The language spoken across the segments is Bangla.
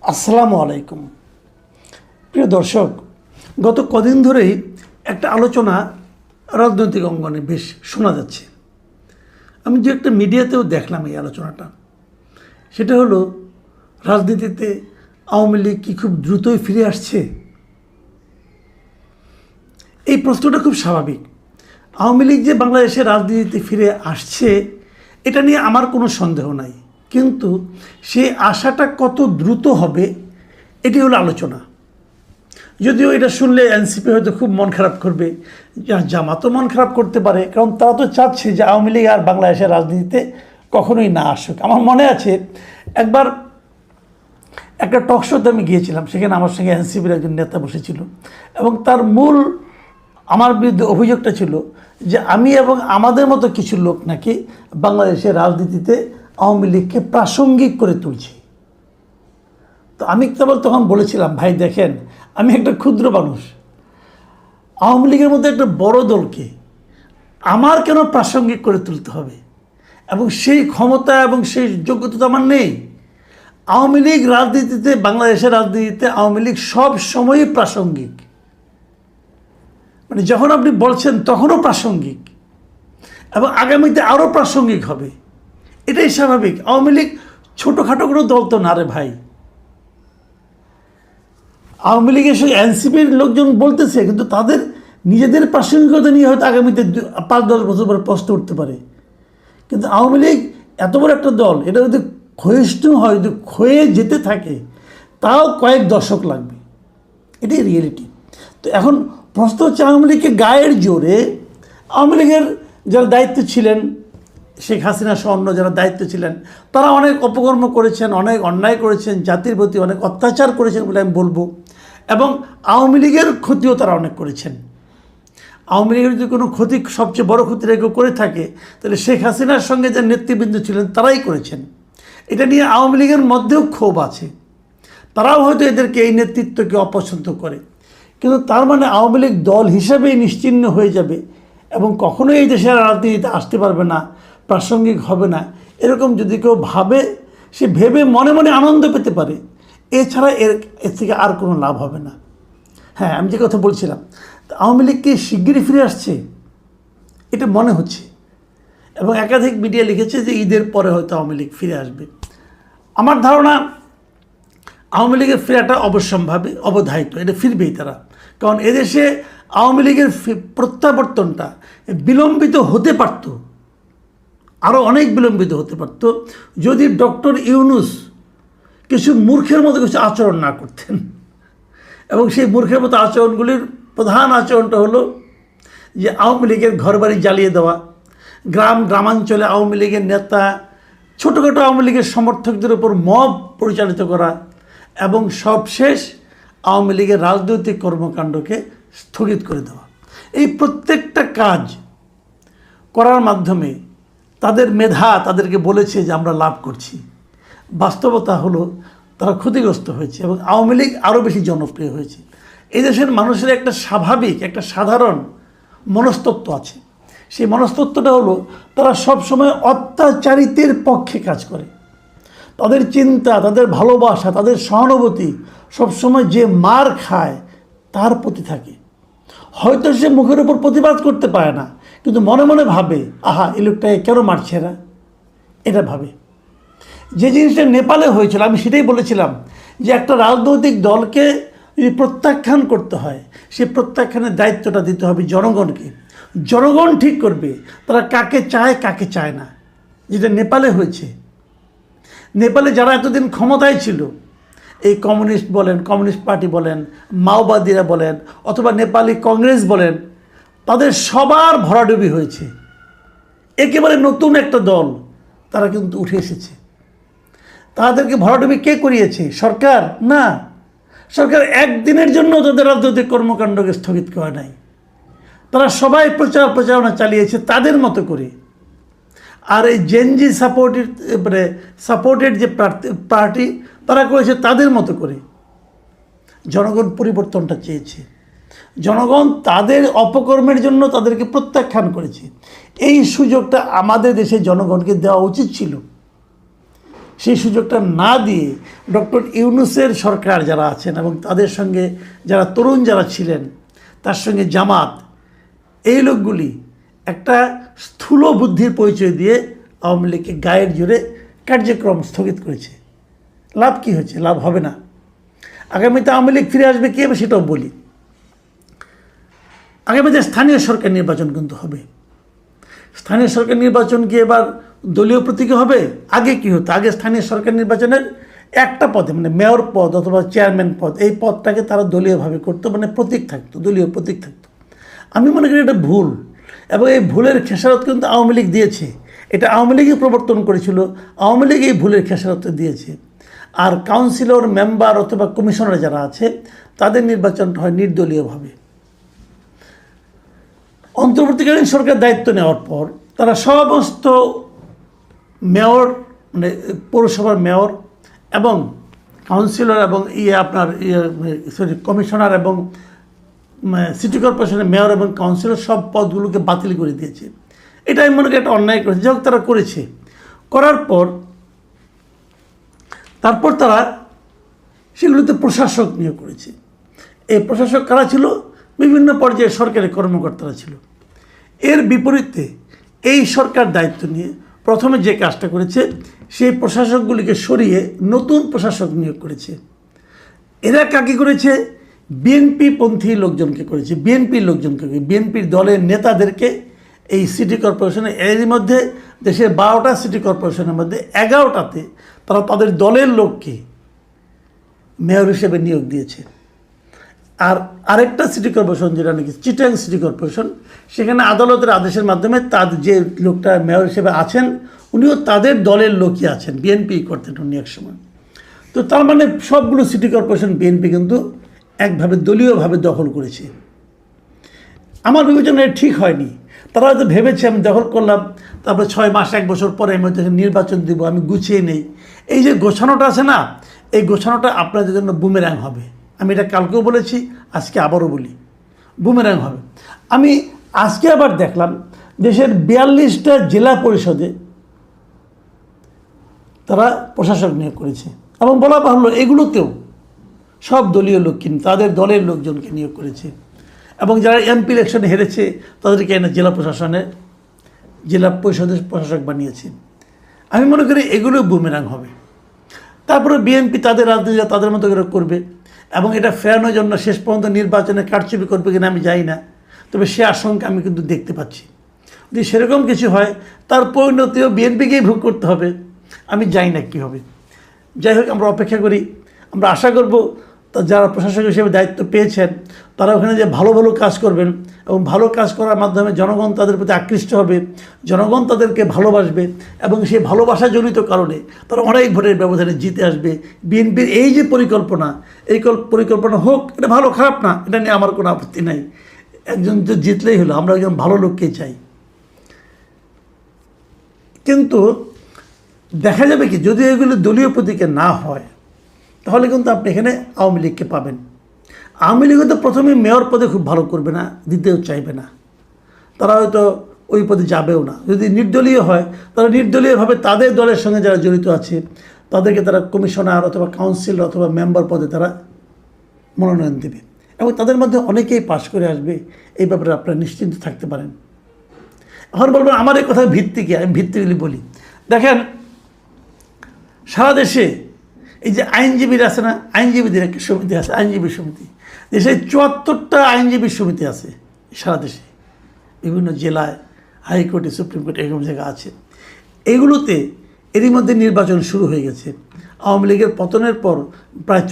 আসসালামু আলাইকুম। প্রিয় দর্শক, গত কদিন ধরেই একটা আলোচনা রাজনৈতিক অঙ্গনে বেশ শোনা যাচ্ছে। আমি যে একটা মিডিয়াতেও দেখলাম এই আলোচনাটা, সেটা হলো রাজনীতিতে আওয়ামী লীগ কি খুব দ্রুতই ফিরে আসছে? এই প্রশ্নটা খুব স্বাভাবিক। আওয়ামী লীগ যে বাংলাদেশের রাজনীতিতে ফিরে আসছে এটা নিয়ে আমার কোনো সন্দেহ নাই, কিন্তু সেই আশাটা কত দ্রুত হবে এটি হলো আলোচনা। যদিও এটা শুনলে এনসিপি হয়তো খুব মন খারাপ করবে, জামাতও মন খারাপ করতে পারে, কারণ তারা তো চাচ্ছে যে আওয়ামী লীগ আর বাংলাদেশের রাজনীতিতে কখনোই না আসুক। আমার মনে আছে একবার একটা টক শোতে আমি গিয়েছিলাম, সেখানে আমার সঙ্গে এনসিপির একজন নেতা বসেছিল এবং তার মূল আমার বিরুদ্ধে অভিযোগটা ছিল যে আমি এবং আমাদের মতো কিছু লোক নাকি বাংলাদেশের রাজনীতিতে আওয়ামী লীগকে প্রাসঙ্গিক করে তুলছি। তো আমি কেবল তখন বলেছিলাম, ভাই দেখেন, আমি একটা ক্ষুদ্র মানুষ, আওয়ামী লীগের মধ্যে একটা বড় দলকে আমার কেন প্রাসঙ্গিক করে তুলতে হবে, এবং সেই ক্ষমতা এবং সেই যোগ্যতা তো আমার নেই। আওয়ামী লীগ রাজনীতিতে, বাংলাদেশের রাজনীতিতে আওয়ামী লীগ সব সময়ই প্রাসঙ্গিক, মানে যখন আপনি বলছেন তখনও প্রাসঙ্গিক এবং আগামীতে আরও প্রাসঙ্গিক হবে, এটাই স্বাভাবিক। আওয়ামী লীগ ছোটোখাটো কোনো দল তো না রে ভাই। আওয়ামী লীগের সঙ্গে এনসিপির লোকজন বলতেছে, কিন্তু তাদের নিজেদের প্রাসঙ্গিকতা নিয়ে হয়তো আগামীতে 5-10 বছর পরে প্রশ্ন উঠতে পারে। কিন্তু আওয়ামী লীগ এত বড় একটা দল, এটা যদি ক্ষয়িষ্ণু হয়, যদি ক্ষয়ে যেতে থাকে, তাও কয়েক দশক লাগবে, এটাই রিয়েলিটি। তো এখন প্রশ্ন হচ্ছে, আওয়ামী লীগকে গায়ের জোরে, আওয়ামী লীগের যারা দায়িত্ব ছিলেন, শেখ হাসিনা সহ অন্য যারা দায়িত্ব ছিলেন, তারা অনেক অপকর্ম করেছেন, অনেক অন্যায় করেছেন, জাতির প্রতি অনেক অত্যাচার করেছেন বলে আমি বলবো, এবং আওয়ামী লীগের ক্ষতিও তারা অনেক করেছেন। আওয়ামী লীগের যদি কোনো ক্ষতি, সবচেয়ে বড় ক্ষতিটা কেউ করে থাকে, তাহলে শেখ হাসিনার সঙ্গে যে নেতৃবৃন্দ ছিলেন তারাই করেছেন। এটা নিয়ে আওয়ামী লীগের মধ্যেও ক্ষোভ আছে, তারাও হয়তো এদেরকে, এই নেতৃত্বকে অপছন্দ করে। কিন্তু তার মানে আওয়ামী লীগ দল হিসাবেই নিশ্চিহ্ন হয়ে যাবে এবং কখনোই এই দেশের রাজনীতিতে আসতে পারবে না, প্রাসঙ্গিক হবে না, এরকম যদি কেউ ভাবে, সে ভেবে মনে মনে আনন্দ পেতে পারে, এছাড়া এর থেকে আর কোনো লাভ হবে না। হ্যাঁ, আমি যে কথা বলছিলাম, আওয়ামী লীগ কি শিগগিরই ফিরে আসছে এটা মনে হচ্ছে, এবং একাধিক মিডিয়া লিখেছে যে ঈদের পরে হয়তো আওয়ামী লীগ ফিরে আসবে। আমার ধারণা আওয়ামী লীগের ফেরাটা অবশ্যম্ভাবী, অবধারিত, এটা ফিরবেই তারা। কারণ এদেশে আওয়ামী লীগের প্রত্যাবর্তনটা বিলম্বিত হতে পারত, আরও অনেক বিলম্বিত হতে পারত, যদি ডক্টর ইউনূস কিছু মূর্খের মতো কিছু আচরণ না করতেন। এবং সেই মূর্খের মতো আচরণগুলির প্রধান আচরণটা হলো যে আওয়ামী লীগের ঘরবাড়ি জ্বালিয়ে দেওয়া, গ্রামাঞ্চলে আওয়ামী লীগের নেতা, ছোটোখাটো আওয়ামী লীগের সমর্থকদের উপর মব পরিচালিত করা, এবং সবশেষ আওয়ামী লীগের রাজনৈতিক কর্মকাণ্ডকে স্থগিত করে দেওয়া। এই প্রত্যেকটা কাজ করার মাধ্যমে তাদের মেধা তাদেরকে বলেছে যে আমরা লাভ করছি। বাস্তবতা হলো তারা ক্ষতিগ্রস্ত হয়েছে এবং আওয়ামী লীগ আরও বেশি জনপ্রিয় হয়েছে। এই দেশের মানুষের একটা স্বাভাবিক, একটা সাধারণ মনস্তত্ত্ব আছে। সেই মনস্তত্ত্বটা হলো, তারা সবসময় অত্যাচারিতের পক্ষে কাজ করে। তাদের চিন্তা, তাদের ভালোবাসা, তাদের সহানুভূতি সবসময় যে মার খায় তার প্রতি থাকে। হয়তো সে মুখের উপর প্রতিবাদ করতে পারে না, কিন্তু মনে মনে ভাবে, আহা, এই লোকটাকে কেন মারছে এরা, এটা ভাবে। যে জিনিসটা নেপালে হয়েছিল, আমি সেটাই বলেছিলাম যে একটা রাজনৈতিক দলকে যদি প্রত্যাখ্যান করতে হয়, সেই প্রত্যাখ্যানের দায়িত্বটা দিতে হবে জনগণকে। জনগণ ঠিক করবে তারা কাকে চায়, কাকে চায় না। যেটা নেপালে হয়েছে, নেপালে যারা এতদিন ক্ষমতায় ছিল, এই কমিউনিস্ট বলেন, কমিউনিস্ট পার্টি বলেন, মাওবাদীরা বলেন, অথবা নেপালি কংগ্রেস বলেন, তাদের সবার ভরাডুবি হয়েছে। একেবারে নতুন একটা দল তারা কিন্তু উঠে এসেছে। তাদেরকে ভরাডুবি কে করিয়েছে? সরকার না। সরকার একদিনের জন্য তাদের রাজনৈতিক কর্মকাণ্ডকে স্থগিত করে নাই। তারা সবাই প্রচারণা চালিয়েছে তাদের মতো করে। আর এই জেনজি সাপোর্টেড যে পার্টি, তারা করেছে তাদের মতো করে। জনগণ পরিবর্তনটা চেয়েছে, জনগণ তাদের অপকর্মের জন্য তাদেরকে প্রত্যাখ্যান করেছে। এই সুযোগটা আমাদের দেশের জনগণকে দেওয়া উচিত ছিল, সেই সুযোগটা না দিয়ে ডক্টর ইউনূসের সরকার যারা আছেন এবং তাদের সঙ্গে যারা তরুণ যারা ছিলেন, তার সঙ্গে জামাত, এই লোকগুলি একটা স্থূল বুদ্ধির পরিচয় দিয়ে আওয়ামী লীগকে গায়ের জোরে কার্যক্রম স্থগিত করেছে। লাভ কি হয়েছে? লাভ হবে না। আগামীতে আওয়ামী লীগ ফিরে আসবে কী হবে সেটাও বলি। আগামীতে স্থানীয় সরকার নির্বাচন কিন্তু হবে। স্থানীয় সরকার নির্বাচন কি এবার দলীয় প্রতীকে হবে? আগে কি হতো? আগে স্থানীয় সরকার নির্বাচনের একটা পদে, মানে মেয়র পদ অথবা চেয়ারম্যান পদ, এই পদটাকে তারা দলীয়ভাবে করতো, মানে প্রতীক থাকতো, দলীয় প্রতীক থাকতো। আমি মনে করি এটা ভুল, এবং এই ভুলের খেসারত কিন্তু আওয়ামী লীগ দিয়েছে। এটা আওয়ামী লীগই প্রবর্তন করেছিল, আওয়ামী লীগ এই ভুলের খেসারত দিয়েছে। আর কাউন্সিলর, মেম্বার অথবা কমিশনার যারা আছে তাদের নির্বাচনটা হয় নির্দলীয়ভাবে। অন্তর্বর্তীকালীন সরকার দায়িত্ব নেওয়ার পর তারা সমস্ত মেয়র, মানে পৌরসভার মেয়র এবং কাউন্সিলর এবং কমিশনার এবং সিটি কর্পোরেশনের মেয়র এবং কাউন্সিলর সব পদগুলোকে বাতিল করে দিয়েছে। এটা আমি মনে করি একটা অন্যায় করেছে। যাই হোক, তারা করেছে। করার পর তারপর তারা সেগুলোতে প্রশাসক নিয়োগ করেছে। এই প্রশাসক কারা ছিল? বিভিন্ন পর্যায়ে সরকারি কর্মকর্তারা ছিল। এর বিপরীতে এই সরকার দায়িত্ব নিয়ে প্রথমে যে কাজটা করেছে, সেই প্রশাসকগুলিকে সরিয়ে নতুন প্রশাসক নিয়োগ করেছে। এরা কাকে করেছে? বিএনপি পন্থী লোকজনকে করেছে। বিএনপির লোকজনকে, বিএনপির দলের নেতাদেরকে এই সিটি কর্পোরেশনে, এর মধ্যে দেশের 12টা সিটি কর্পোরেশনের মধ্যে 11টাতে তারা তাদের দলের লোককে মেয়র হিসেবে নিয়োগ দিয়েছে। আর আরেকটা সিটি কর্পোরেশন, যেটা নাকি চিটাগাং সিটি কর্পোরেশন, সেখানে আদালতের আদেশের মাধ্যমে তার যে লোকটা মেয়র হিসেবে আছেন উনিও তাদের দলের লোকই আছেন, বিএনপি করতেন উনি এক সময়। তো তার মানে সবগুলো সিটি কর্পোরেশন বিএনপি কিন্তু একভাবে দলীয়ভাবে দখল করেছে। আমার বিবেচনা ঠিক হয়নি। তারা হয়তো ভেবেছে আমি দখল করলাম, তারপরে 6 মাস 1 বছর পরে আমি হয়তো নির্বাচন দিব, আমি গুছিয়ে নেই। এই যে গোছানোটা আছে না, এই গোছানোটা আপনাদের জন্য বুমেরাং হবে। আমি এটা কালকেও বলেছি, আজকে আবারও বলি, বুমেরাং হবে। আমি আজকে আবার দেখলাম দেশের 42টা জেলা পরিষদে তারা প্রশাসক নিয়োগ করেছে, এবং বলা বাহুল্য এগুলোতেও সব দলীয় লোক কিন্তু তাদের দলের লোকজনকে নিয়োগ করেছে। এবং যারা এমপি ইলেকশনে হেরেছে তাদেরকে এনে জেলা পরিষদের প্রশাসক বানিয়েছে। আমি মনে করি এগুলো বুমেরাং হবে। তারপরে বিএনপি তাদের রাজনীতি তাদের মতো করে করবে, এবং এটা ফেরানোর জন্য শেষ পর্যন্ত নির্বাচনে কারচুপি করবে কিনা আমি জানি না, তবে সে আশঙ্কা আমি কিন্তু দেখতে পাচ্ছি। যদি সেরকম কিছু হয় তার পরিণতিও বিএনপিকেই ভোগ করতে হবে। আমি জানি না কী হবে। যাই হোক, আমরা অপেক্ষা করি। আমরা আশা করব যারা প্রশাসক হিসেবে দায়িত্ব পেয়েছেন তারা ওখানে যে ভালো ভালো কাজ করবেন, এবং ভালো কাজ করার মাধ্যমে জনগণ তাদের প্রতি আকৃষ্ট হবে, জনগণ তাদেরকে ভালোবাসবে, এবং সেই ভালোবাসাজনিত কারণে তারা অনেক ভোটের ব্যবধানে জিতে আসবে। বিএনপির এই যে পরিকল্পনা, এই পরিকল্পনা হোক, এটা ভালো খারাপ না, এটা নিয়ে আমার কোনো আপত্তি নাই। একজন তো জিতলেই হলো, আমরা একজন ভালো লোককেই চাই। কিন্তু দেখা যাবে কি, যদি এগুলো দলীয় প্রতীকে না হয় তাহলে কিন্তু আপনি এখানে আওয়ামী লীগকে পাবেন। আওয়ামী লীগ হয়তো প্রথমে মেয়র পদে খুব ভালো করবে না, দিতেও চাইবে না, তারা হয়তো ওই পদে যাবেও না। যদি নির্দলীয় হয় তারা নির্দলীয়ভাবে তাদের দলের সঙ্গে যারা জড়িত আছে তাদেরকে তারা কমিশনার অথবা কাউন্সিলর অথবা মেম্বার পদে তারা মনোনয়ন দেবে, এবং তাদের মধ্যে অনেকেই পাশ করে আসবে। এই ব্যাপারে আপনারা নিশ্চিন্ত থাকতে পারেন। এখন বলবেন আমার এই কথা ভিত্তি কি? আমি ভিত্তিগুলি বলি। দেখেন, সারা দেশে এই যে আইনজীবীরা আছে না, আইনজীবীদের একটা সমিতি আছে, আইনজীবী সমিতি। দেশে 74টা আইনজীবী সমিতি আছে সারা দেশে, বিভিন্ন জেলায়, হাইকোর্টে, সুপ্রিম কোর্টে, এরকম জায়গা আছে। এগুলোতে এরই মধ্যে নির্বাচন শুরু হয়ে গেছে। আওয়ামী লীগের পতনের পর প্রায়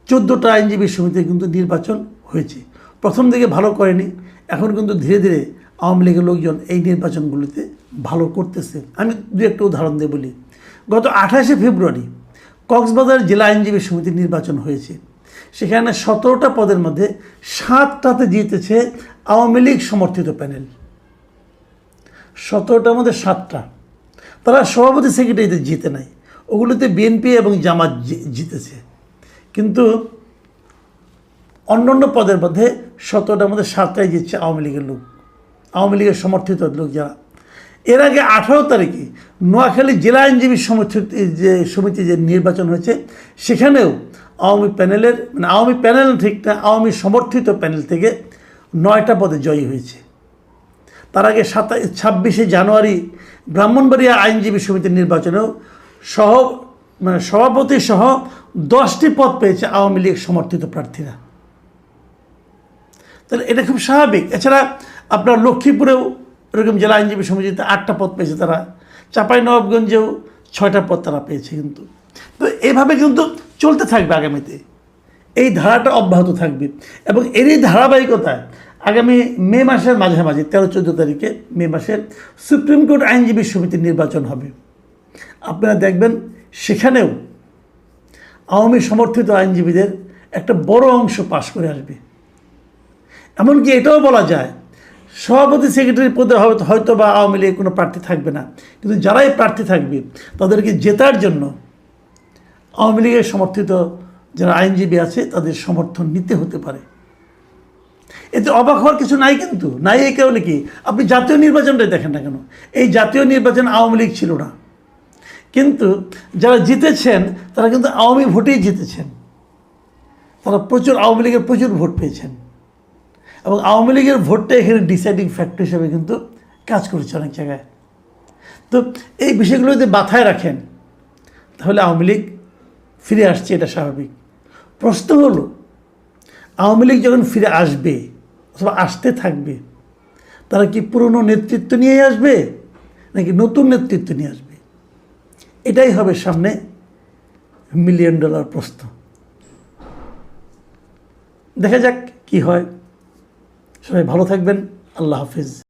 14টা আইনজীবী সমিতি কিন্তু নির্বাচন হয়েছে। প্রথম দিকে ভালো করেনি, এখন কিন্তু ধীরে ধীরে আওয়ামী লীগের লোকজন এই নির্বাচনগুলিতে ভালো করতেছে। আমি দু একটা উদাহরণ দিয়ে বলি। গত 28শে ফেব্রুয়ারি কক্সবাজার জেলা আইনজীবী সমিতির নির্বাচন হয়েছে। সেখানে 17টা পদের মধ্যে 7টাতে জিতেছে আওয়ামী লীগ সমর্থিত প্যানেল। 17টার মধ্যে 7টা। তারা সভাপতি সেক্রেটারিতে জিতে নাই, ওগুলোতে বিএনপি এবং জামাত জিতেছে। কিন্তু অন্যান্য পদের মধ্যে 17টার মধ্যে 7টাই জিতছে আওয়ামী লীগের লোক, আওয়ামী লীগের সমর্থিত লোক যারা। এর আগে 18 তারিখে নোয়াখালী জেলা আইনজীবী সমিতি যে নির্বাচন হয়েছে, সেখানেও আওয়ামী প্যানেলের, মানে আওয়ামী প্যানেল ঠিক না, আওয়ামী সমর্থিত প্যানেল থেকে 9টা পদে জয়ী হয়েছে। তার আগে 26শে জানুয়ারি ব্রাহ্মণবাড়িয়া আইনজীবী সমিতির নির্বাচনেও সভাপতি সহ 10টি পদ পেয়েছে আওয়ামী লীগ সমর্থিত প্রার্থীরা। তাহলে এটা খুব স্বাভাবিক। এছাড়া আপনার লক্ষ্মীপুরেও এরকম জেলা আইনজীবী সমিতিতে 8টা পদ পেয়েছে তারা, চাঁপাইনবাবগঞ্জেও 6টা পদ তারা পেয়েছে। কিন্তু তো এইভাবে কিন্তু চলতে থাকবে আগামীতে, এই ধারাটা অব্যাহত থাকবে। এবং এরই ধারাবাহিকতায় আগামী মে মাসের মাঝামাঝি 13-14 তারিখে মে মাসের সুপ্রিম কোর্ট আইনজীবী সমিতির নির্বাচন হবে। আপনারা দেখবেন সেখানেও আওয়ামী সমর্থিত আইনজীবীদের একটা বড় অংশ পাশ করে আসবে। এমনকি এটাও বলা যায় সভাপতি সেক্রেটারি পদে হয়তো বা আওয়ামী লীগের কোনো প্রার্থী থাকবে না, কিন্তু যারাই প্রার্থী থাকবে তাদেরকে জেতার জন্য আওয়ামী লীগের সমর্থিত যারা আইনজীবী আছে তাদের সমর্থন নিতে হতে পারে। এতে অবাক হওয়ার কিছু নাই, কিন্তু নাই এই কারণে কি, আপনি জাতীয় নির্বাচনটাই দেখেন না কেন, এই জাতীয় নির্বাচন আওয়ামী লীগ ছিল না, কিন্তু যারা জিতেছেন তারা কিন্তু আওয়ামী ভোটেই জিতেছেন। তারা আওয়ামী লীগের প্রচুর ভোট পেয়েছেন, এবং আওয়ামী লীগের ভোটটা এখানে ডিসাইডিং ফ্যাক্টর হিসেবে কিন্তু কাজ করেছে অনেক জায়গায়। তো এই বিষয়গুলো যদি মাথায় রাখেন তাহলে আওয়ামী লীগ ফিরে আসছে, এটা স্বাভাবিক। প্রশ্ন হলো আওয়ামী লীগ যখন ফিরে আসবে অথবা আসতে থাকবে, তারা কি পুরনো নেতৃত্ব নিয়ে আসবে নাকি নতুন নেতৃত্ব নিয়ে আসবে? এটাই হবে সামনে $1 মিলিয়ন প্রশ্ন। দেখা যাক কি হয়। সবাই ভালো থাকবেন। আল্লাহ হাফিজ।